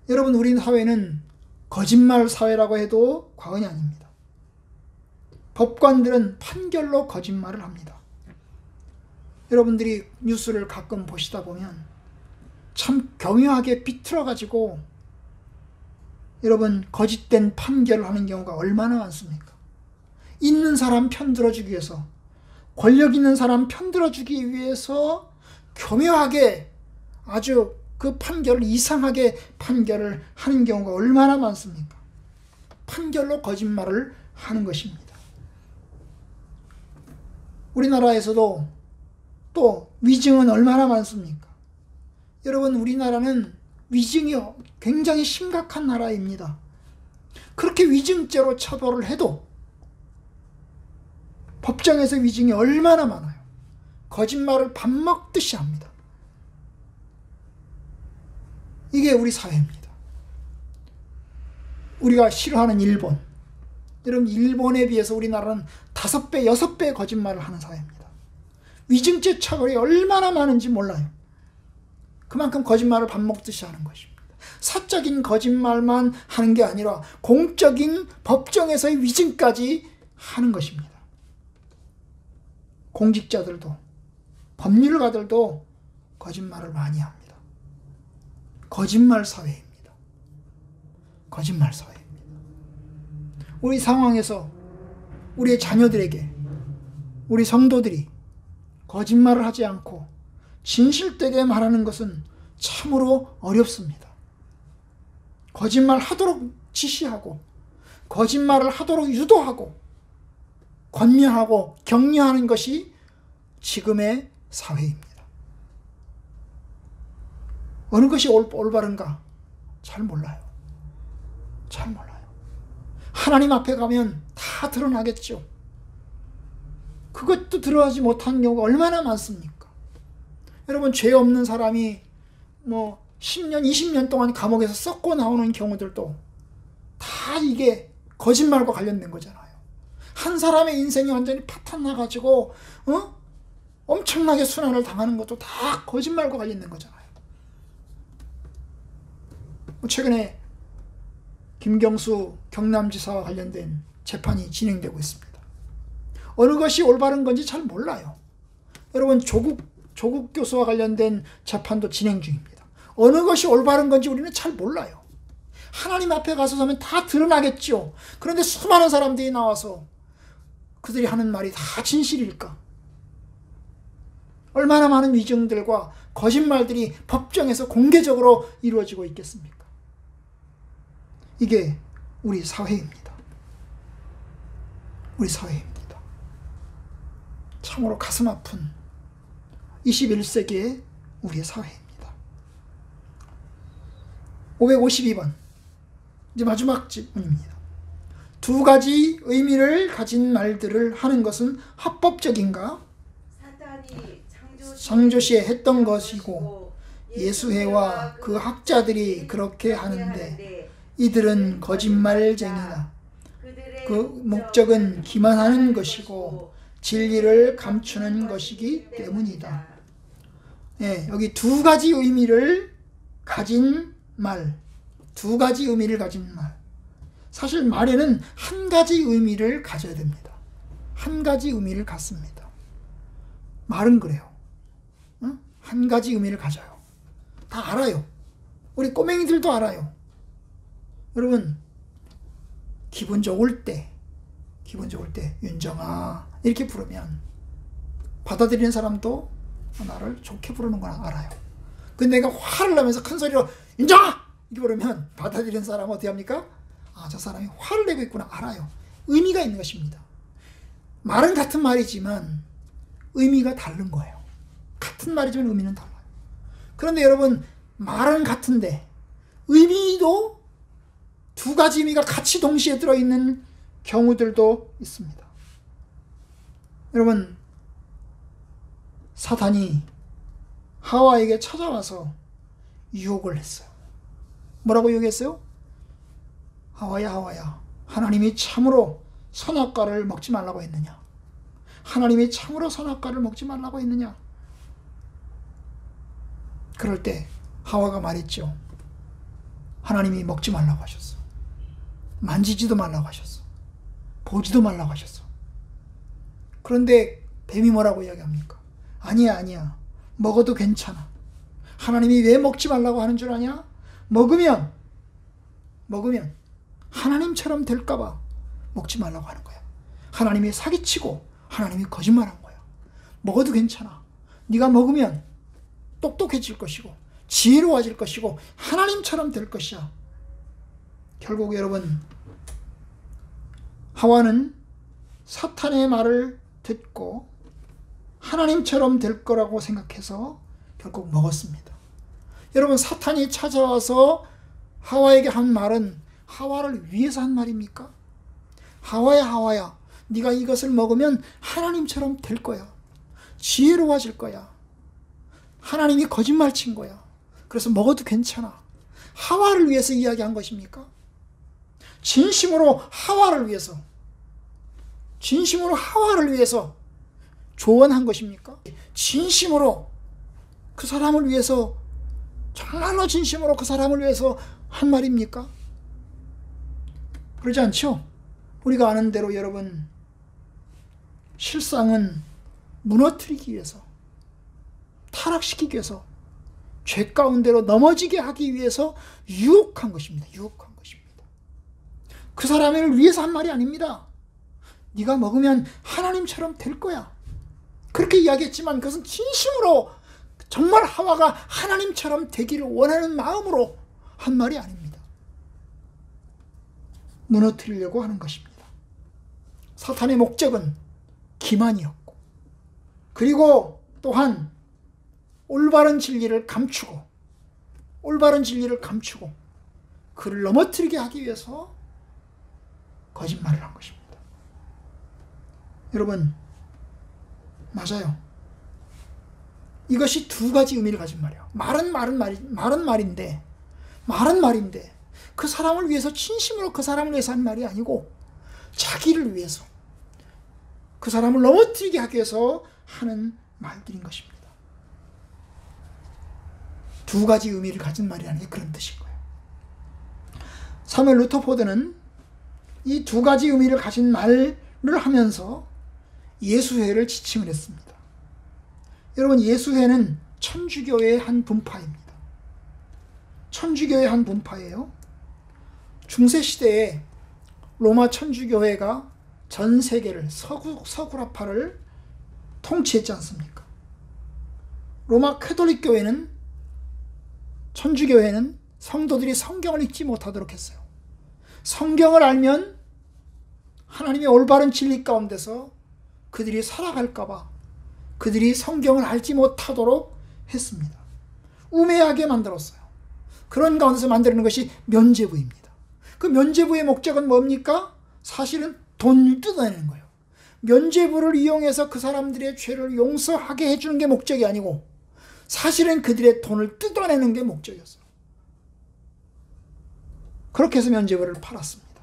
여러분, 우리 사회는 거짓말 사회라고 해도 과언이 아닙니다. 법관들은 판결로 거짓말을 합니다. 여러분들이 뉴스를 가끔 보시다 보면 참 교묘하게 비틀어가지고 여러분 거짓된 판결을 하는 경우가 얼마나 많습니까? 있는 사람 편들어주기 위해서, 권력 있는 사람 편들어주기 위해서 교묘하게 아주 그 판결을 이상하게 판결을 하는 경우가 얼마나 많습니까? 판결로 거짓말을 하는 것입니다. 우리나라에서도 또 위증은 얼마나 많습니까? 여러분, 우리나라는 위증이 굉장히 심각한 나라입니다. 그렇게 위증죄로 처벌을 해도 법정에서 위증이 얼마나 많아요. 거짓말을 밥 먹듯이 합니다. 이게 우리 사회입니다. 우리가 싫어하는 일본, 여러분, 일본에 비해서 우리나라는 5배, 6배 거짓말을 하는 사회입니다. 위증죄 처벌이 얼마나 많은지 몰라요. 그만큼 거짓말을 밥 먹듯이 하는 것입니다. 사적인 거짓말만 하는 게 아니라 공적인 법정에서의 위증까지 하는 것입니다. 공직자들도 법률가들도 거짓말을 많이 합니다. 거짓말 사회입니다. 거짓말 사회입니다. 우리 상황에서 우리의 자녀들에게 우리 성도들이 거짓말을 하지 않고 진실되게 말하는 것은 참으로 어렵습니다. 거짓말 하도록 지시하고 거짓말을 하도록 유도하고 권면하고 격려하는 것이 지금의 사회입니다. 어느 것이 올바른가 잘 몰라요. 잘 몰라요. 하나님 앞에 가면 다 드러나겠죠. 그것도 드러나지 못한 경우가 얼마나 많습니까? 여러분, 죄 없는 사람이 10년, 20년 동안 감옥에서 썩고 나오는 경우들도 다 이게 거짓말과 관련된 거잖아요. 한 사람의 인생이 완전히 파탄 나가지고 엄청나게 순환을 당하는 것도 다 거짓말과 관련된 거잖아요. 최근에 김경수 경남지사와 관련된 재판이 진행되고 있습니다. 어느 것이 올바른 건지 잘 몰라요. 여러분, 조국 교수와 관련된 재판도 진행 중입니다. 어느 것이 올바른 건지 우리는 잘 몰라요. 하나님 앞에 가서 서면 다 드러나겠죠. 그런데 수많은 사람들이 나와서 그들이 하는 말이 다 진실일까? 얼마나 많은 위증들과 거짓말들이 법정에서 공개적으로 이루어지고 있겠습니까? 이게 우리 사회입니다. 우리 사회입니다. 참으로 가슴 아픈 21세기의 우리의 사회입니다. 552번, 이제 마지막 질문입니다. 두 가지 의미를 가진 말들을 하는 것은 합법적인가? 사탄이 창조시에 했던 것이고 예수회와 그 학자들이 그렇게 하는데 이들은 거짓말쟁이다. 그 목적은 기만하는 것이고 진리를 감추는 것이기 때문이다. 예, 여기 두 가지 의미를 가진 말, 두 가지 의미를 가진 말. 사실 말에는 한 가지 의미를 가져야 됩니다. 한 가지 의미를 갖습니다. 말은 그래요. 한 가지 의미를 가져요. 다 알아요. 우리 꼬맹이들도 알아요. 여러분, 기분 좋을 때 윤정아 이렇게 부르면 받아들이는 사람도 나를 좋게 부르는 걸 알아요. 근데 내가 화를 내면서 큰 소리로 윤정아 이렇게 부르면 받아들이는 사람은 어떻게 합니까? 아, 저 사람이 화를 내고 있구나 알아요. 의미가 있는 것입니다. 말은 같은 말이지만 의미가 다른 거예요. 같은 말이지만 의미는 달라요. 그런데 여러분, 말은 같은데 의미도 두 가지 의미가 같이 동시에 들어있는 경우들도 있습니다. 여러분, 사탄이 하와에게 찾아와서 유혹을 했어요. 뭐라고 유혹했어요? 하와야, 하와야, 하나님이 참으로 선악과를 먹지 말라고 했느냐? 하나님이 참으로 선악과를 먹지 말라고 했느냐? 그럴 때 하와가 말했죠. 하나님이 먹지 말라고 하셨어. 만지지도 말라고 하셨어. 보지도 말라고 하셨어. 그런데 뱀이 뭐라고 이야기합니까? 아니야, 아니야. 먹어도 괜찮아. 하나님이 왜 먹지 말라고 하는 줄 아냐? 먹으면 하나님처럼 될까봐 먹지 말라고 하는 거야. 하나님이 사기치고 하나님이 거짓말한 거야. 먹어도 괜찮아. 네가 먹으면 똑똑해질 것이고 지혜로워질 것이고 하나님처럼 될 것이야. 결국 여러분, 하와는 사탄의 말을 듣고 하나님처럼 될 거라고 생각해서 결국 먹었습니다. 여러분, 사탄이 찾아와서 하와에게 한 말은 하와를 위해서 한 말입니까? 하와야, 하와야, 네가 이것을 먹으면 하나님처럼 될 거야. 지혜로워질 거야. 하나님이 거짓말 친 거야. 그래서 먹어도 괜찮아. 하와를 위해서 이야기한 것입니까? 진심으로 하와를 위해서 조언한 것입니까? 진심으로 그 사람을 위해서, 정말로 진심으로 그 사람을 위해서 한 말입니까? 그러지 않죠? 우리가 아는 대로 여러분, 실상은 무너뜨리기 위해서, 타락시키기 위해서, 죄 가운데로 넘어지게 하기 위해서 유혹한 것입니다. 유혹한 것입니다. 그 사람을 위해서 한 말이 아닙니다. 네가 먹으면 하나님처럼 될 거야. 그렇게 이야기했지만 그것은 진심으로 정말 하와가 하나님처럼 되기를 원하는 마음으로 한 말이 아닙니다. 무너뜨리려고 하는 것입니다. 사탄의 목적은 기만이었고, 그리고 또한 올바른 진리를 감추고 그를 넘어뜨리게 하기 위해서 거짓말을 한 것입니다. 여러분, 맞아요. 이것이 두 가지 의미를 가진 말이에요. 말은 말인데 그 사람을 위해서, 진심으로 그 사람을 위해서 한 말이 아니고 자기를 위해서, 그 사람을 넘어뜨리게 하기 위해서 하는 말들인 것입니다. 두 가지 의미를 가진 말이라는 게 그런 뜻인 거예요. 사무엘 루터포드는 이 두 가지 의미를 가진 말을 하면서 예수회를 지칭을 했습니다. 여러분, 예수회는 천주교의 한 분파입니다. 천주교의 한 분파예요. 중세시대에 로마 천주교회가 전 세계를, 서구라파를 통치했지 않습니까? 로마 캐톨릭 교회는, 천주교회는 성도들이 성경을 읽지 못하도록 했어요. 성경을 알면 하나님의 올바른 진리 가운데서 그들이 살아갈까봐 그들이 성경을 알지 못하도록 했습니다. 우매하게 만들었어요. 그런 가운데서 만드는 것이 면죄부입니다. 그 면죄부의 목적은 뭡니까? 사실은 돈을 뜯어내는 거예요. 면죄부를 이용해서 그 사람들의 죄를 용서하게 해주는 게 목적이 아니고 사실은 그들의 돈을 뜯어내는 게 목적이었어요. 그렇게 해서 면죄부를 팔았습니다.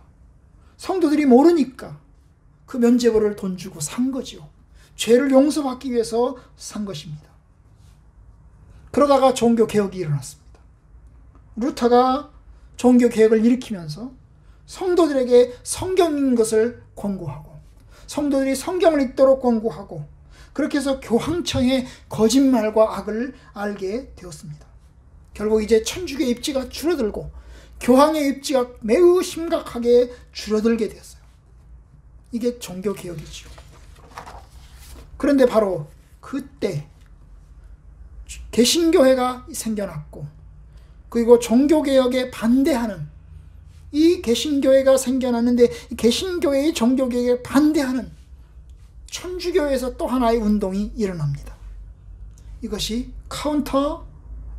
성도들이 모르니까 그 면죄부를 돈 주고 산 거죠. 죄를 용서받기 위해서 산 것입니다. 그러다가 종교개혁이 일어났습니다. 루터가 종교개혁을 일으키면서 성도들에게 성경 읽는 것을 권고하고, 성도들이 성경을 읽도록 권고하고, 그렇게 해서 교황청의 거짓말과 악을 알게 되었습니다. 결국 이제 천주교의 입지가 줄어들고 교황의 입지가 매우 심각하게 줄어들게 되었어요. 이게 종교개혁이죠. 그런데 바로 그때 개신교회가 생겨났고, 그리고 종교개혁에 반대하는, 이 개신교회가 생겨났는데 이 개신교회의 종교개혁에 반대하는 천주교회에서 또 하나의 운동이 일어납니다. 이것이 카운터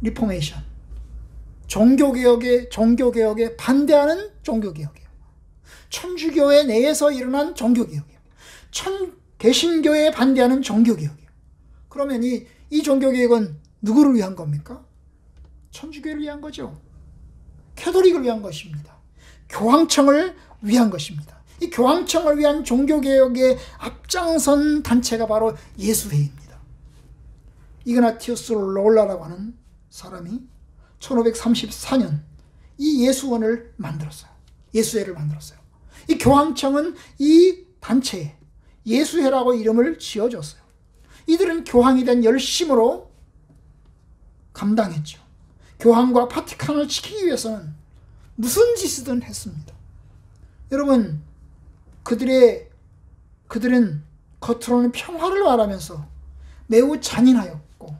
리포메이션, 종교개혁에 반대하는 종교개혁이에요. 천주교회 내에서 일어난 종교개혁이에요. 개신교회에 반대하는 종교개혁이에요. 그러면 이 종교개혁은 누구를 위한 겁니까? 천주교회를 위한 거죠. 캐톨릭을 위한 것입니다. 교황청을 위한 것입니다. 이 교황청을 위한 종교개혁의 앞장선 단체가 바로 예수회입니다. 이그나티우스 롤라라고 하는 사람이 1534년 이 예수원을 만들었어요. 예수회를 만들었어요. 이 교황청은 이 단체에 예수회라고 이름을 지어줬어요. 이들은 교황에 대한 열심으로 감당했죠. 교황과 바티칸을 지키기 위해서는 무슨 짓이든 했습니다. 여러분, 그들은 겉으로는 평화를 말하면서 매우 잔인하였고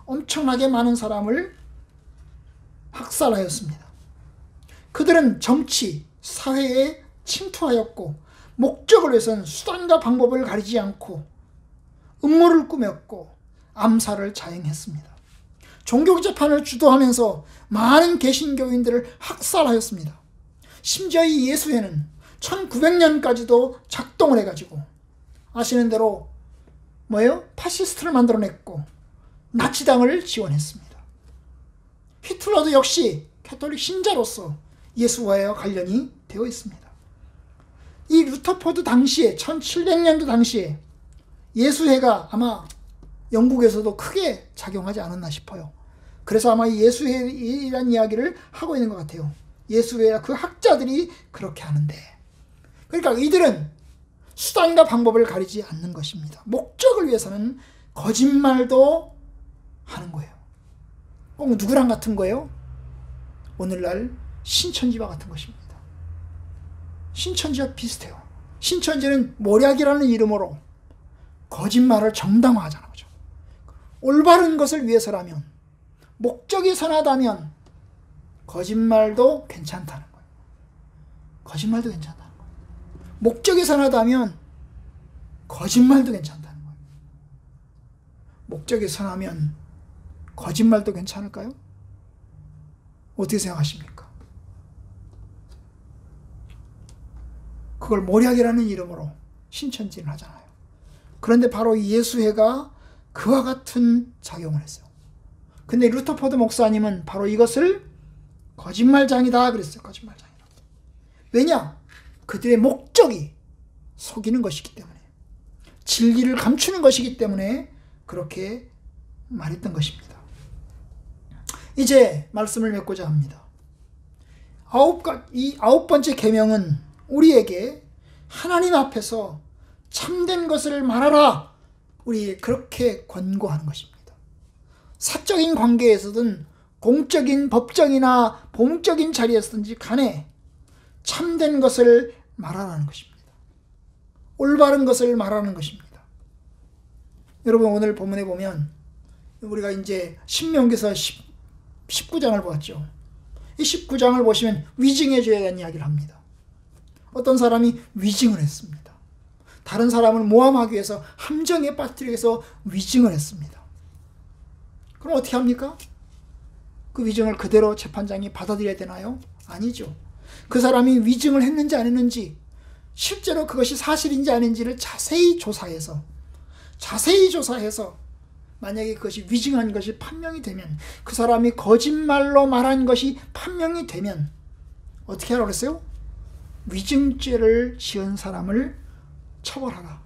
엄청나게 많은 사람을 학살하였습니다. 그들은 정치, 사회에 침투하였고 목적을 위해서는 수단과 방법을 가리지 않고 음모를 꾸몄고 암살을 자행했습니다. 종교재판을 주도하면서 많은 개신교인들을 학살하였습니다. 심지어 이 예수회는 1900년까지도 작동을 해가지고 아시는 대로 파시스트를 만들어냈고 나치당을 지원했습니다. 히틀러도 역시 캐톨릭 신자로서 예수와의 관련이 되어 있습니다. 이 루터포드 당시에 1700년도 당시에 예수회가 아마 영국에서도 크게 작용하지 않았나 싶어요. 그래서 아마 이 예수회라는 이야기를 하고 있는 것 같아요. 예수회와 그 학자들이 그렇게 하는데, 그러니까 이들은 수단과 방법을 가리지 않는 것입니다. 목적을 위해서는 거짓말도 하는 거예요. 꼭 누구랑 같은 거예요? 오늘날 신천지와 같은 것입니다. 신천지와 비슷해요. 신천지는 모략이라는 이름으로 거짓말을 정당화하자는 거죠. 올바른 것을 위해서라면, 목적이 선하다면 거짓말도 괜찮다는 거예요. 거짓말도 괜찮다는 거예요. 목적이 선하다면 거짓말도 괜찮다는 거예요. 목적이 선하면 거짓말도 괜찮을까요? 어떻게 생각하십니까? 그걸 모략이라는 이름으로 신천지를 하잖아요. 그런데 바로 예수회가 그와 같은 작용을 했어요. 근데 루터포드 목사님은 바로 이것을 거짓말장이다 그랬어요. 거짓말장이다. 왜냐? 그들의 목적이 속이는 것이기 때문에, 진리를 감추는 것이기 때문에 그렇게 말했던 것입니다. 이제 말씀을 맺고자 합니다. 이 아홉 번째 계명은 우리에게 하나님 앞에서 참된 것을 말하라, 우리에게 그렇게 권고하는 것입니다. 사적인 관계에서든 공적인 법정이나 봉적인 자리에서든지 간에 참된 것을 말하라는 것입니다. 올바른 것을 말하는 것입니다. 여러분, 오늘 본문에 보면 우리가 이제 신명기서 19장을 보았죠. 이 19장을 보시면 위증해 줘야 하는 이야기를 합니다. 어떤 사람이 위증을 했습니다. 다른 사람을 모함하기 위해서, 함정에 빠뜨리기 위해서 위증을 했습니다. 그럼 어떻게 합니까? 그 위증을 그대로 재판장이 받아들여야 되나요? 아니죠. 그 사람이 위증을 했는지 안 했는지, 실제로 그것이 사실인지 아닌지를 자세히 조사해서 만약에 그것이 위증한 것이 판명이 되면, 그 사람이 거짓말로 말한 것이 판명이 되면 어떻게 하라고 그랬어요? 위증죄를 지은 사람을 처벌하라.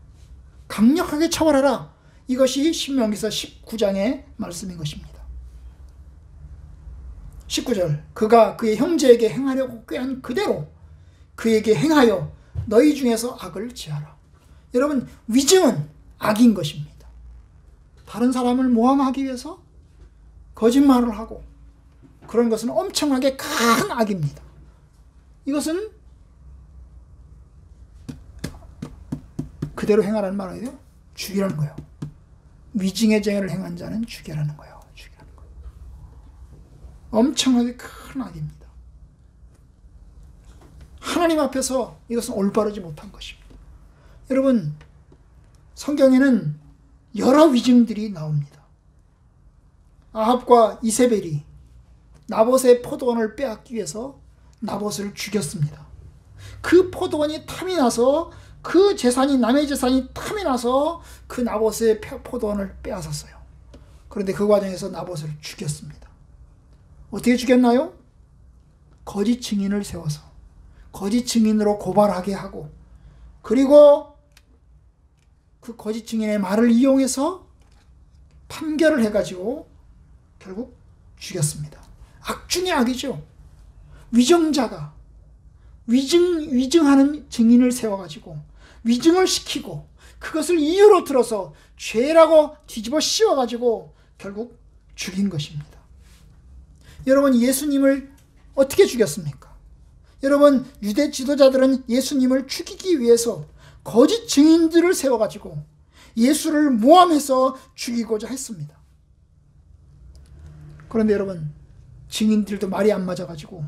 강력하게 처벌하라. 이것이 신명기서 19장의 말씀인 것입니다. 19절, 그가 그의 형제에게 행하려고 꾀한 그대로 그에게 행하여 너희 중에서 악을 지하라. 여러분, 위증은 악인 것입니다. 다른 사람을 모함하기 위해서 거짓말을 하고, 그런 것은 엄청나게 큰 악입니다. 이것은 그대로 행하라는 말 아니에요? 죽이라는 거예요. 위증의 죄를 행한 자는 죽이라는 거예요. 죽이라는 거예요. 엄청나게 큰 악입니다. 하나님 앞에서 이것은 올바르지 못한 것입니다. 여러분, 성경에는 여러 위증들이 나옵니다. 아합과 이세벨이 나봇의 포도원을 빼앗기 위해서 나봇을 죽였습니다. 그 포도원이 탐이 나서, 그 재산이, 남의 재산이 탐이 나서 그 나봇의 포도원을 빼앗았어요. 그런데 그 과정에서 나봇을 죽였습니다. 어떻게 죽였나요? 거짓 증인을 세워서 거짓 증인으로 고발하게 하고, 그리고 그 거짓 증인의 말을 이용해서 판결을 해가지고 결국 죽였습니다. 악 중의 악이죠. 위정자가 위증하는 증인을 세워가지고 위증을 시키고, 그것을 이유로 들어서 죄라고 뒤집어 씌워가지고 결국 죽인 것입니다. 여러분, 예수님을 어떻게 죽였습니까? 여러분, 유대 지도자들은 예수님을 죽이기 위해서 거짓 증인들을 세워가지고 예수를 모함해서 죽이고자 했습니다. 그런데 여러분, 증인들도 말이 안 맞아가지고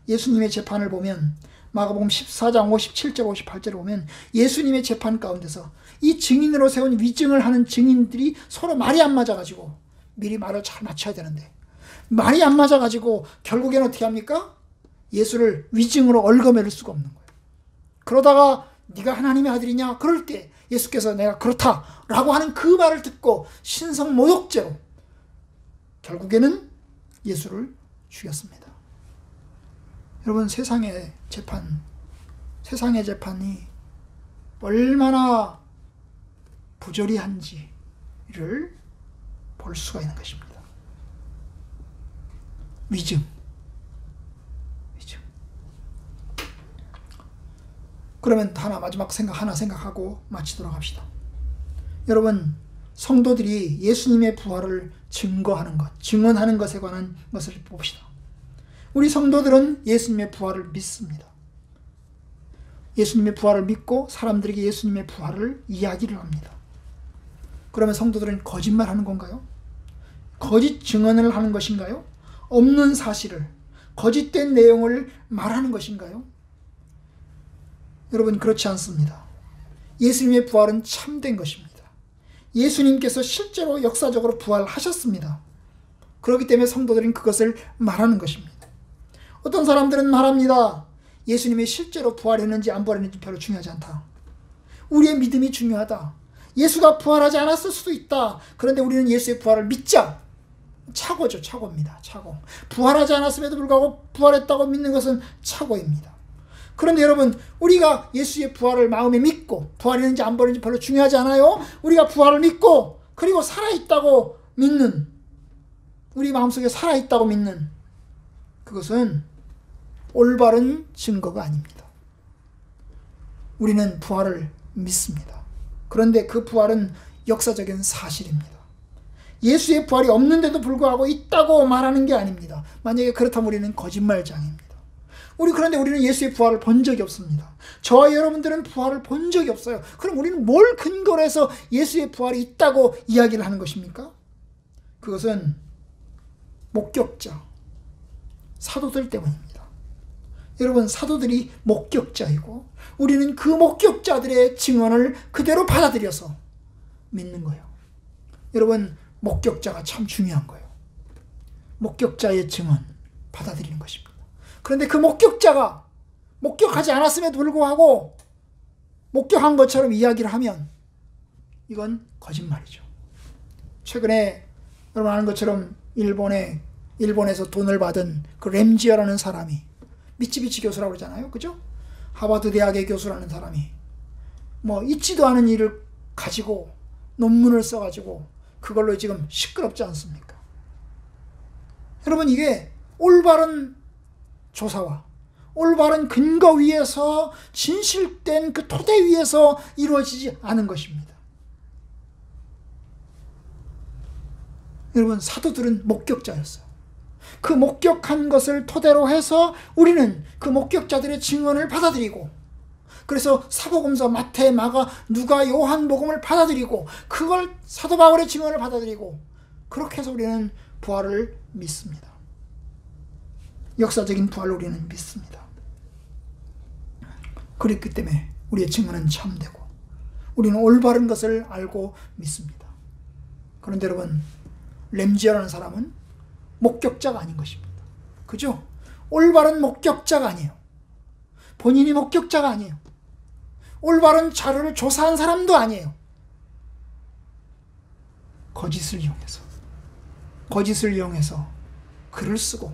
예수님의 재판을 보면, 마가복음 14장 57절 58절을 보면 예수님의 재판 가운데서 이 증인으로 세운 위증을 하는 증인들이 서로 말이 안 맞아가지고, 미리 말을 잘 맞춰야 되는데 말이 안 맞아가지고 결국에는 어떻게 합니까? 예수를 위증으로 얽어매를 수가 없는 거예요. 그러다가 네가 하나님의 아들이냐? 그럴 때 예수께서 내가 그렇다라고 하는 그 말을 듣고 신성모독죄로 결국에는 예수를 죽였습니다. 여러분, 세상의 재판이 얼마나 부조리한지를 볼 수가 있는 것입니다. 위증. 그러면 마지막 하나 생각하고 마치도록 합시다. 여러분, 성도들이 예수님의 부활을 증언하는 것에 관한 것을 봅시다. 우리 성도들은 예수님의 부활을 믿습니다. 예수님의 부활을 믿고 사람들에게 예수님의 부활을 이야기를 합니다. 그러면 성도들은 거짓말하는 건가요? 거짓 증언을 하는 것인가요? 없는 사실을, 거짓된 내용을 말하는 것인가요? 여러분, 그렇지 않습니다. 예수님의 부활은 참된 것입니다. 예수님께서 실제로 역사적으로 부활하셨습니다. 그렇기 때문에 성도들은 그것을 말하는 것입니다. 어떤 사람들은 말합니다. 예수님이 실제로 부활했는지 안 부활했는지 별로 중요하지 않다. 우리의 믿음이 중요하다. 예수가 부활하지 않았을 수도 있다. 그런데 우리는 예수의 부활을 믿자. 착오죠. 착오입니다. 착오. 부활하지 않았음에도 불구하고 부활했다고 믿는 것은 착오입니다. 그런데 여러분, 우리가 예수의 부활을 마음에 믿고 부활했는지 안 부활했는지 별로 중요하지 않아요. 우리가 부활을 믿고 그리고 살아있다고 믿는, 우리 마음속에 살아있다고 믿는 그것은 올바른 증거가 아닙니다. 우리는 부활을 믿습니다. 그런데 그 부활은 역사적인 사실입니다. 예수의 부활이 없는데도 불구하고 있다고 말하는 게 아닙니다. 만약에 그렇다면 우리는 거짓말장입니다. 그런데 우리는 예수의 부활을 본 적이 없습니다. 저와 여러분들은 부활을 본 적이 없어요. 그럼 우리는 뭘 근거로 해서 예수의 부활이 있다고 이야기를 하는 것입니까? 그것은 목격자, 사도들 때문입니다. 여러분, 사도들이 목격자이고 우리는 그 목격자들의 증언을 그대로 받아들여서 믿는 거예요. 여러분, 목격자가 참 중요한 거예요. 목격자의 증언 받아들이는 것입니다. 그런데 그 목격자가 목격하지 않았음에도 불구하고 목격한 것처럼 이야기를 하면 이건 거짓말이죠. 최근에 여러분 아는 것처럼 일본에서 돈을 받은 그 램지어라는 사람이, 미츠비치 교수라고 그러잖아요. 그죠? 하버드 대학의 교수라는 사람이 있지도 않은 일을 가지고 논문을 써가지고 그걸로 지금 시끄럽지 않습니까? 여러분, 이게 올바른 조사와 올바른 근거 위에서 진실된 그 토대 위에서 이루어지지 않은 것입니다. 여러분, 사도들은 목격자였어요. 그 목격한 것을 토대로 해서 우리는 그 목격자들의 증언을 받아들이고, 그래서 사복음서 마태, 마가, 누가, 요한복음을 받아들이고 그걸 사도 바울의 증언을 받아들이고, 그렇게 해서 우리는 부활을 믿습니다. 역사적인 부활을 우리는 믿습니다. 그렇기 때문에 우리의 증언은 참되고 우리는 올바른 것을 알고 믿습니다. 그런데 여러분, 램지어라는 사람은 목격자가 아닌 것입니다. 그죠? 올바른 목격자가 아니에요. 본인이 목격자가 아니에요. 올바른 자료를 조사한 사람도 아니에요. 거짓을 이용해서 글을 쓰고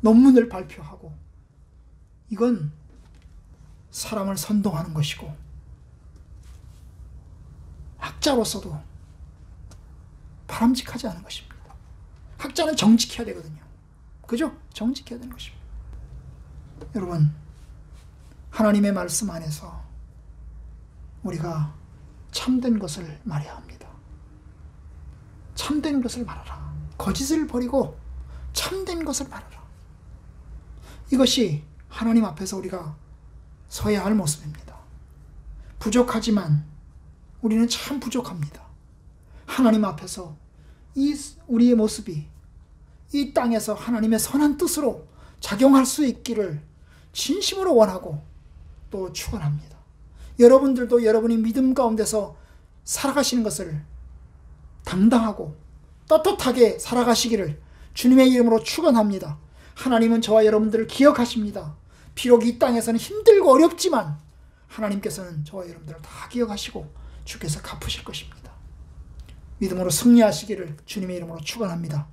논문을 발표하고, 이건 사람을 선동하는 것이고 학자로서도 바람직하지 않은 것입니다. 학자는 정직해야 되거든요. 그죠? 정직해야 되는 것입니다. 여러분, 하나님의 말씀 안에서 우리가 참된 것을 말해야 합니다. 참된 것을 말하라. 거짓을 버리고 참된 것을 말하라. 이것이 하나님 앞에서 우리가 서야 할 모습입니다. 부족하지만 우리는 참 부족합니다. 하나님 앞에서 우리의 모습이 이 땅에서 하나님의 선한 뜻으로 작용할 수 있기를 진심으로 원하고 또 축원합니다. 여러분들도 여러분이 믿음 가운데서 살아가시는 것을 당당하고 떳떳하게 살아가시기를 주님의 이름으로 축원합니다. 하나님은 저와 여러분들을 기억하십니다. 비록 이 땅에서는 힘들고 어렵지만 하나님께서는 저와 여러분들을 다 기억하시고 주께서 갚으실 것입니다. 믿음으로 승리하시기를 주님의 이름으로 축원합니다.